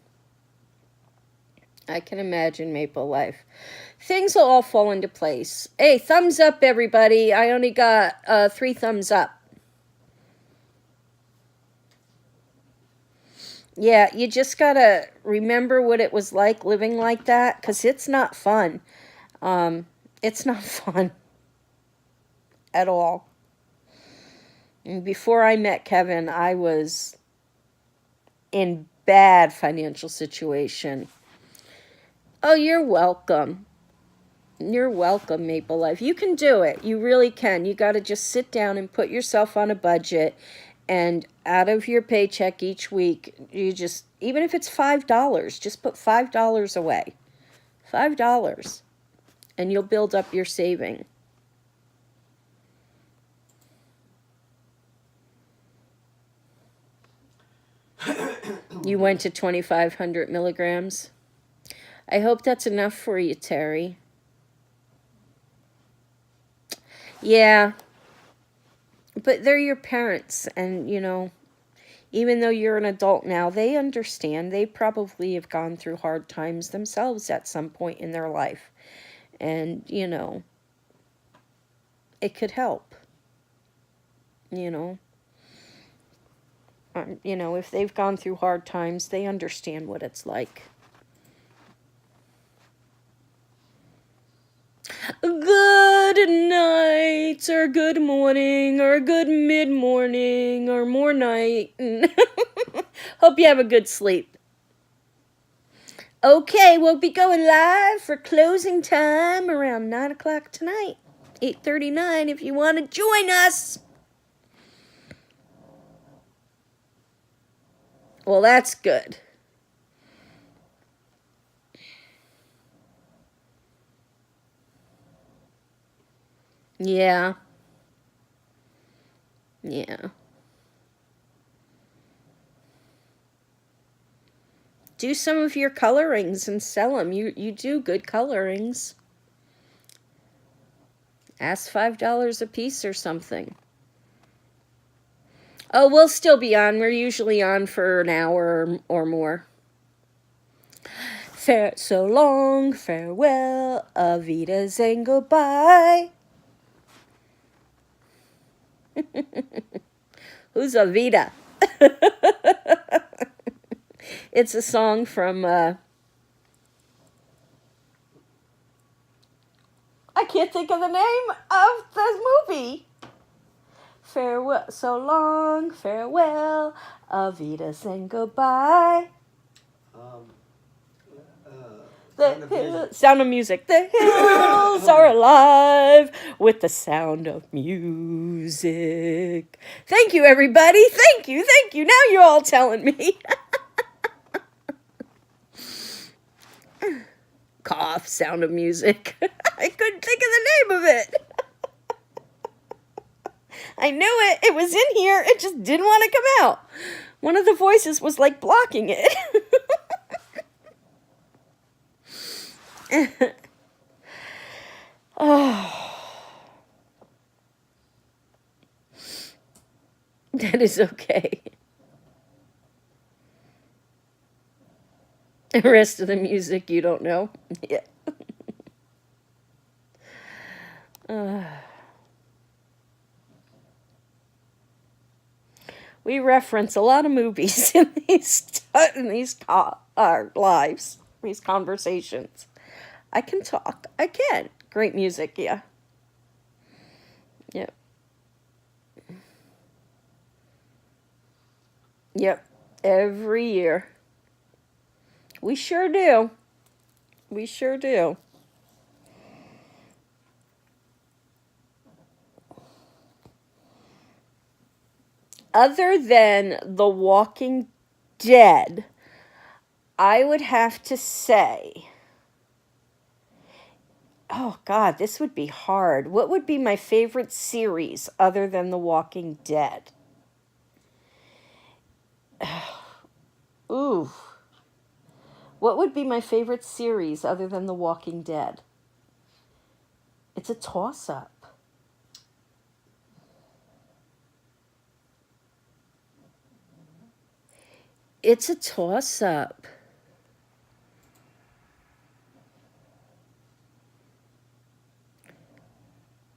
I can imagine, Maple Life. Things will all fall into place. Hey, thumbs up, everybody. I only got 3 thumbs up. Yeah, you just gotta remember what it was like living like that, because it's not fun. It's not fun at all. And before I met Kevin, I was in bad financial situation. Oh, you're welcome. You're welcome, Maple Life. You can do it. You really can. You got to just sit down and put yourself on a budget, and out of your paycheck each week, you just, even if it's $5, just put $5 away. $5. And you'll build up your saving. You went to 2,500 milligrams. I hope that's enough for you, Terry. Yeah. But they're your parents, and, you know, even though you're an adult now, they understand. They probably have gone through hard times themselves at some point in their life. And, you know, it could help. You know, if they've gone through hard times, they understand what it's like. Good night, or good morning, or good mid-morning, or more night. Hope you have a good sleep. Okay, we'll be going live for closing time around 9 o'clock tonight. 8:39 if you want to join us. Well, that's good. Yeah. Yeah. Do some of your colorings and sell them. You do good colorings. Ask $5 a piece or something. Oh, we'll still be on. We're usually on for an hour or more. So long, farewell, Avitas and goodbye. Who's Avita? It's a song from, I can't think of the name of the movie. Farewell, so long, farewell, Avitas and goodbye. Sound of music. The hills are alive with the sound of music. Thank you, everybody. Thank you. Now you're all telling me. Cough, sound of music. I couldn't think of the name of it. I knew it. It was in here. It just didn't want to come out. One of the voices was like blocking it. Oh. That is okay. The rest of the music you don't know. Yeah. We reference a lot of movies in these our lives, these conversations. I can talk. I can. Great music, yeah. Yep. Yep. Every year. We sure do. We sure do. Other than The Walking Dead, I would have to say, oh God, this would be hard. What would be my favorite series other than The Walking Dead? Ooh. What would be my favorite series other than The Walking Dead? It's a toss-up. It's a toss-up.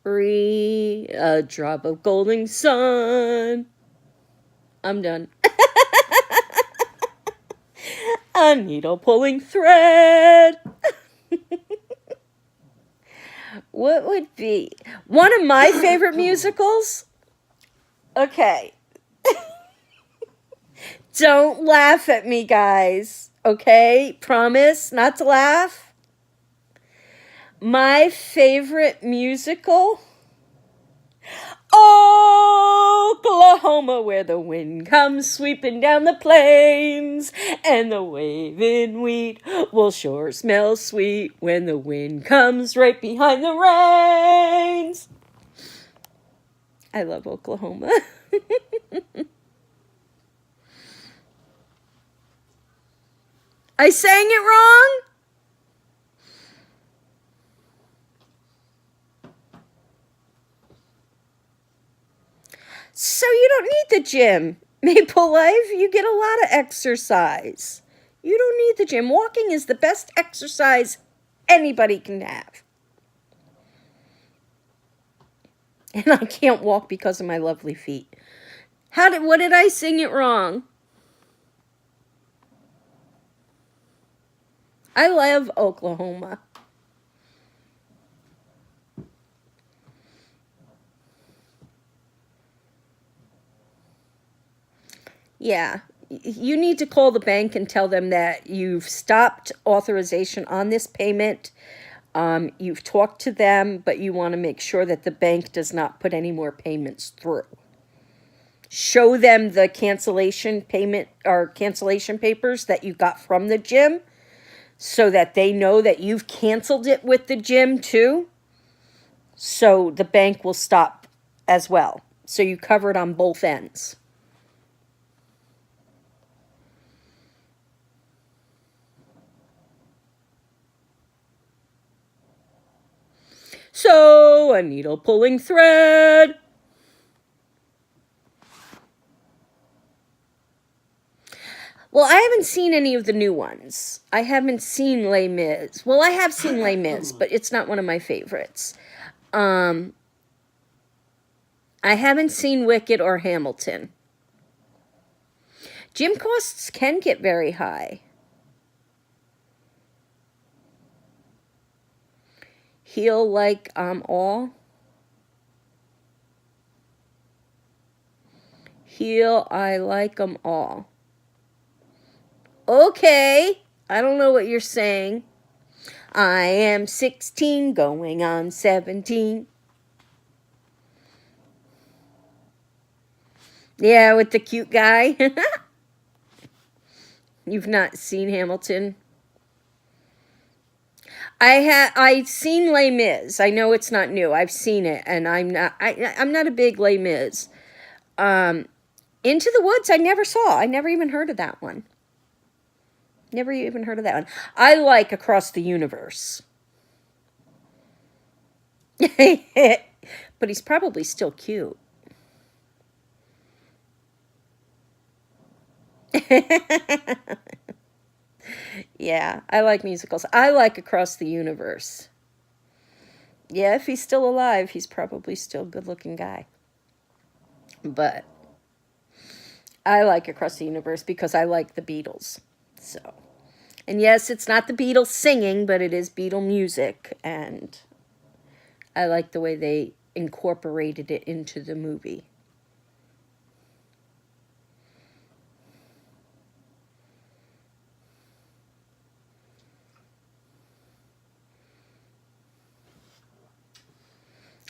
A drop of golden sun. I'm done. A needle pulling thread. What would be one of my favorite musicals? Okay. Don't laugh at me, guys. Okay? Promise not to laugh. My favorite musical? Oklahoma, where the wind comes sweeping down the plains, and the waving wheat will sure smell sweet when the wind comes right behind the rains. I love Oklahoma. I sang it wrong? So you don't need the gym. Maple Life, you get a lot of exercise. You don't need the gym. Walking is the best exercise anybody can have. And I can't walk because of my lovely feet. What did I sing it wrong? I love Oklahoma. Yeah, you need to call the bank and tell them that you've stopped authorization on this payment. You've talked to them, but you want to make sure that the bank does not put any more payments through. Show them the cancellation payment or cancellation papers that you got from the gym so that they know that you've canceled it with the gym too. So the bank will stop as well. So you cover it on both ends. So, a needle pulling thread. Well, I haven't seen any of the new ones. I haven't seen Les Mis. Well, I have seen Les Mis, but it's not one of my favorites. I haven't seen Wicked or Hamilton. Gym costs can get very high. Heal like all. Heal, I like 'em all. Okay, I don't know what you're saying. I am 16 going on 17. Yeah, with the cute guy. You've not seen Hamilton? I've seen Les Mis. I know it's not new. I've seen it, and I'm not a big Les Mis. Into the Woods I never saw. I never even heard of that one. Never even heard of that one. I like Across the Universe. But he's probably still cute. Yeah, I like musicals. I like Across the Universe. Yeah, if he's still alive, he's probably still a good-looking guy. But I like Across the Universe because I like the Beatles. So, and yes, it's not the Beatles singing, but it is Beatle music, and I like the way they incorporated it into the movie.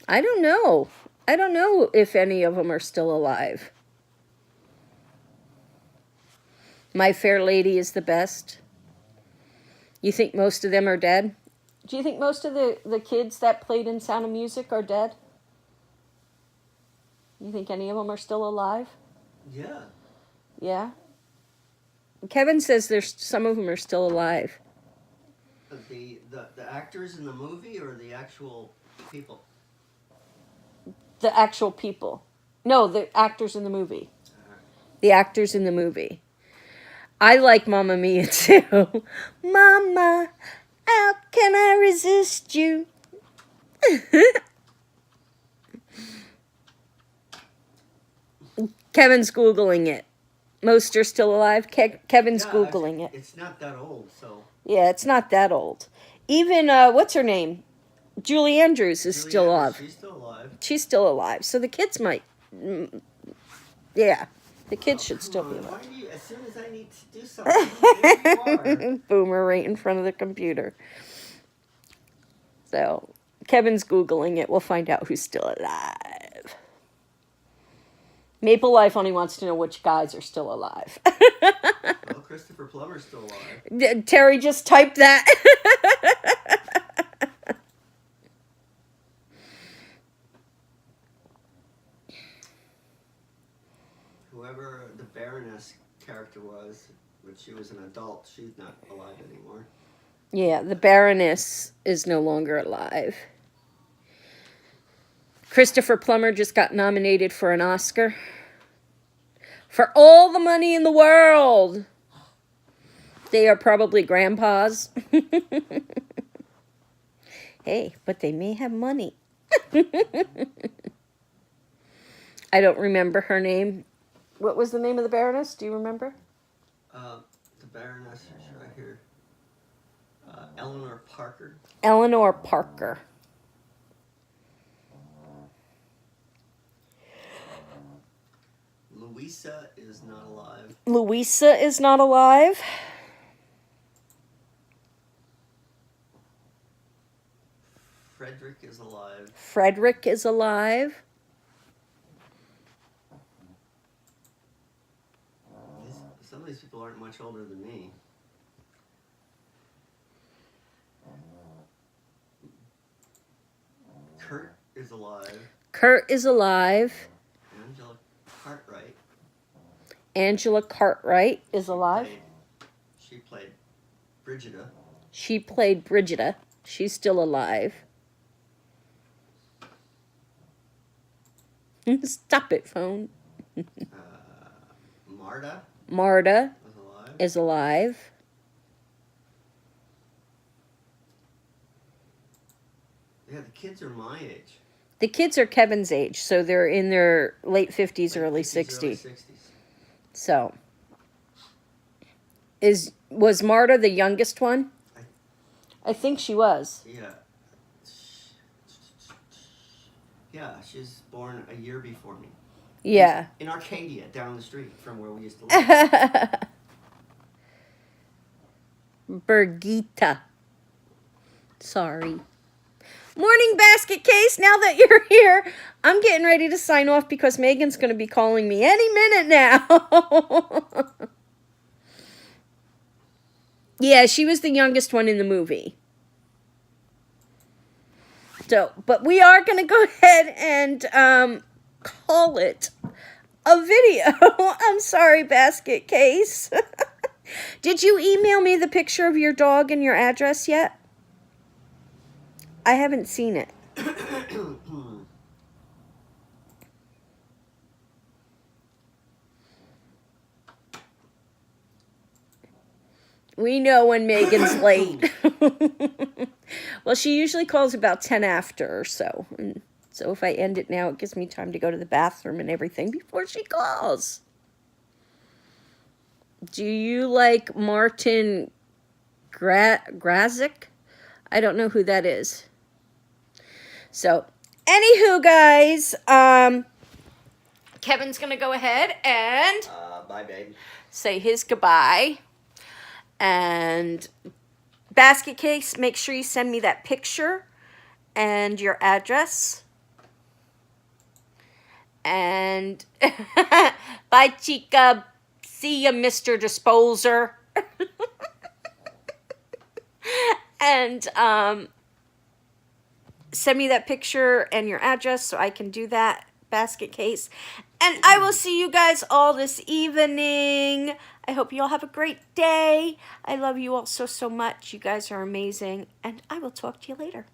I don't know. I don't know if any of them are still alive. My Fair Lady is the best. You think most of them are dead? Do you think most of the kids that played in Sound of Music are dead? You think any of them are still alive? Yeah. Yeah? Kevin says there's some of them are still alive. The actors in the movie or the actual people? The actual people. No, the actors in the movie. The actors in the movie. I like Mamma Mia too. Mama, how can I resist you? Kevin's Googling it. Most are still alive. Kevin's Googling it. It's not that old, so. Yeah, it's not that old. Even, what's her name? Julie Andrews is still alive. She's still alive. She's still alive. So the kids might. Yeah. The kids should still be alive. Why do you, as soon as I need to do something, there you are. Boomer right in front of the computer. So, Kevin's Googling it. We'll find out who's still alive. Maple Life only wants to know which guys are still alive. Well, Christopher Plummer's still alive. Terry just typed that. Whoever the Baroness character was, when she was an adult, she's not alive anymore. Yeah, the Baroness is no longer alive. Christopher Plummer just got nominated for an Oscar. For All the Money in the World. They are probably grandpas. Hey, but they may have money. I don't remember her name. What was the name of the Baroness? Do you remember? The Baroness is right here. Eleanor Parker. Eleanor Parker. Louisa is not alive. Louisa is not alive. Frederick is alive. Frederick is alive. Some of these people aren't much older than me. Kurt is alive. Kurt is alive. Angela Cartwright. Angela Cartwright is alive. She played Brigida. She played Brigida. She's still alive. Stop it, phone. Marta. Marta Was alive. is alive. Yeah, the kids are my age. The kids are Kevin's age, so they're in their late 50s, early 60s. So, was Marta the youngest one? I think she was. Yeah. Yeah, she was born a year before me. Yeah. In Arcadia, down the street from where we used to live. Birgitta. Sorry. Morning, basket case. Now that you're here, I'm getting ready to sign off because Megan's going to be calling me any minute now. Yeah, she was the youngest one in the movie. So, but we are going to go ahead and call it a video. I'm sorry, basket case. Did you email me the picture of your dog and your address yet? I haven't seen it. We know when Megan's late. Well, she usually calls about 10 after or so. And so if I end it now, it gives me time to go to the bathroom and everything before she calls. Do you like Martin Grazik? I don't know who that is. So, anywho, guys, Kevin's going to go ahead and Bye, babe. say his goodbye. And basket case, make sure you send me that picture and your address. And bye, chica. See ya, Mr. Disposer. And send me that picture and your address so I can do that basket case. And I will see you guys all this evening. I hope you all have a great day. I love you all so, so much. You guys are amazing. And I will talk to you later.